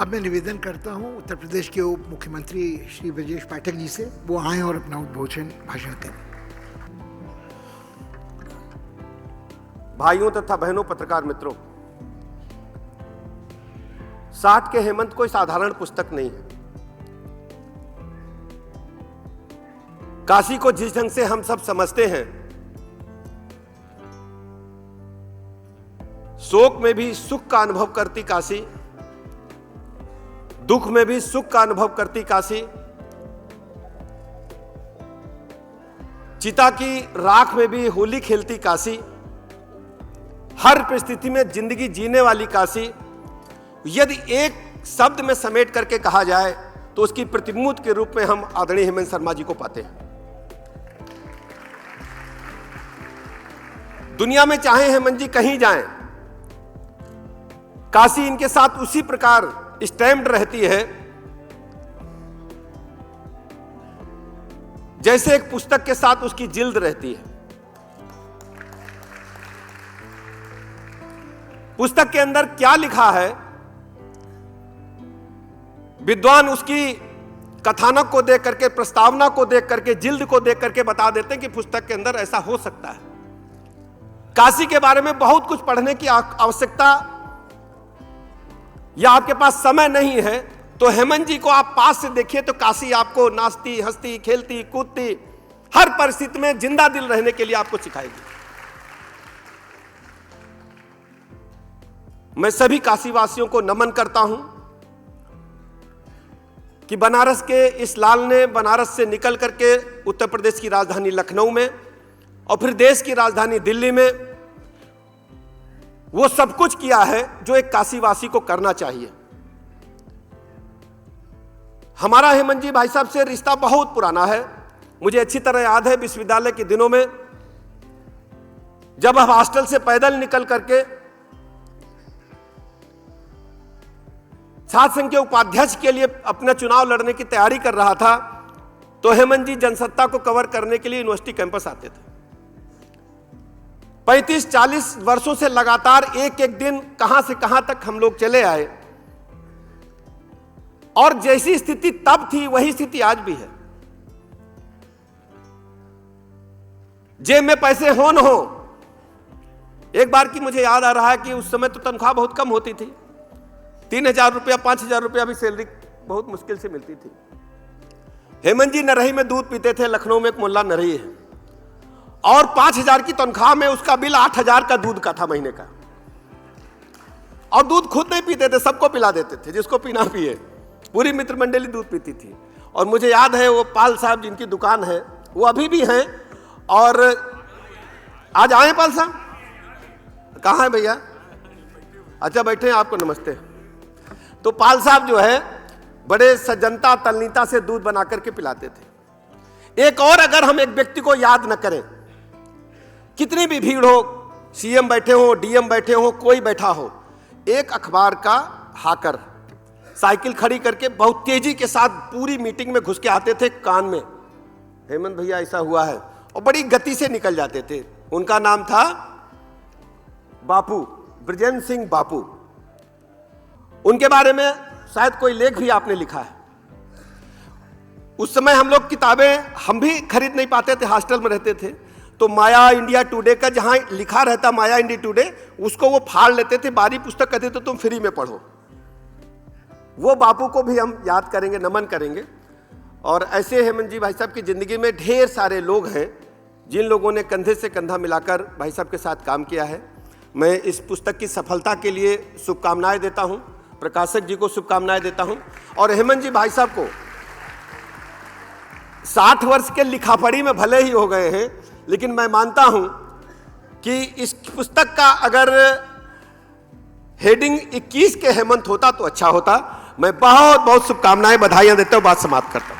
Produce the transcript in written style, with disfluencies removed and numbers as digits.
अब मैं निवेदन करता हूं उत्तर प्रदेश के उप मुख्यमंत्री श्री ब्रजेश पाठक जी से, वो आएं और अपना उद्बोधन भाषण करें। भाइयों तथा बहनों, पत्रकार मित्रों, 60 के हेमंत कोई साधारण पुस्तक नहीं है। काशी को जिस ढंग से हम सब समझते हैं, शोक में भी सुख का अनुभव करती काशी, दुख में भी सुख का अनुभव करती काशी, चिता की राख में भी होली खेलती काशी, हर परिस्थिति में जिंदगी जीने वाली काशी, यदि एक शब्द में समेट करके कहा जाए तो उसकी प्रतिमूर्ति के रूप में हम आदरणीय हेमंत शर्मा जी को पाते हैं। दुनिया में चाहे हेमंत जी कहीं जाएं, काशी इनके साथ उसी प्रकार स्टैम्प्ड रहती है जैसे एक पुस्तक के साथ उसकी जिल्द रहती है। पुस्तक के अंदर क्या लिखा है, विद्वान उसकी कथानक को देख करके, प्रस्तावना को देख करके, जिल्द को देख करके बता देते हैं कि पुस्तक के अंदर ऐसा हो सकता है। काशी के बारे में बहुत कुछ पढ़ने की आवश्यकता या आपके पास समय नहीं है तो हेमंत जी को आप पास से देखिए तो काशी आपको नाचती, हंसती, खेलती, कूदती, हर परिस्थिति में जिंदा दिल रहने के लिए आपको सिखाएगी। मैं सभी काशीवासियों को नमन करता हूं कि बनारस के इस लाल ने बनारस से निकल करके उत्तर प्रदेश की राजधानी लखनऊ में और फिर देश की राजधानी दिल्ली में वो सब कुछ किया है जो एक काशीवासी को करना चाहिए। हमारा हेमंत जी भाई साहब से रिश्ता बहुत पुराना है। मुझे अच्छी तरह याद है विश्वविद्यालय के दिनों में जब हम हॉस्टल से पैदल निकल करके छात्र संघ के उपाध्यक्ष के लिए अपना चुनाव लड़ने की तैयारी कर रहा था तो हेमंत जी जनसत्ता को कवर करने के लिए यूनिवर्सिटी कैंपस आते थे। 35-40 वर्षों से लगातार एक एक दिन कहां से कहां तक हम लोग चले आए और जैसी स्थिति तब थी वही स्थिति आज भी है। जेब में पैसे हो न हो, एक बार की मुझे याद आ रहा है कि उस समय तो तनख्वाह बहुत कम होती थी, 3,000 रुपया 5,000 रुपया भी सैलरी बहुत मुश्किल से मिलती थी। हेमंत जी नरही में दूध पीते थे, लखनऊ में एक मोहल्ला नरही है, और 5,000 की तनख्वाह में उसका बिल 8,000 का दूध का था महीने का। और दूध खुद नहीं पीते थे, सबको पिला देते थे, जिसको पीना पिए। पूरी मित्र मंडली दूध पीती थी। और मुझे याद है वो पाल साहब जिनकी दुकान है वो अभी भी हैं, और आज आए पाल साहब? कहाँ है भैया? अच्छा बैठे हैं, आपको नमस्ते। तो पाल साहब जो है बड़े सज्जनता तल्लीनता से दूध बना करके पिलाते थे। एक और अगर हम एक व्यक्ति को याद न करें, कितनी भी भीड़ हो, सीएम बैठे हो, डीएम बैठे हो, कोई बैठा हो, एक अखबार का हाकर साइकिल खड़ी करके बहुत तेजी के साथ पूरी मीटिंग में घुस के आते थे कान में, हेमंत भैया ऐसा हुआ है, और बड़ी गति से निकल जाते थे। उनका नाम था बापू, बृजेंद्र सिंह बापू। उनके बारे में शायद कोई लेख भी आपने लिखा है। उस समय हम लोग किताबें हम भी खरीद नहीं पाते थे, हॉस्टल में रहते थे, तो माया इंडिया टुडे का जहां लिखा रहता माया इंडिया टुडे, उसको वो फाड़ लेते थे, बारी पुस्तक कहते तो तुम फ्री में पढ़ो। वो बापू को भी हम याद करेंगे, नमन करेंगे। और ऐसे हेमंत जी भाई साहब की जिंदगी में ढेर सारे लोग हैं जिन लोगों ने कंधे से कंधा मिलाकर भाई साहब के साथ काम किया है। मैं इस पुस्तक की सफलता के लिए शुभकामनाएं देता हूं, प्रकाशक जी को शुभकामनाएं देता हूं, और हेमंत जी भाई साहब को 60 वर्ष के लिखापढ़ी में भले ही हो गए हैं, लेकिन मैं मानता हूं कि इस पुस्तक का अगर हेडिंग 21 के हेमंत होता तो अच्छा होता। मैं बहुत बहुत शुभकामनाएं, बधाइयां देता हूं, बात समाप्त करता हूं।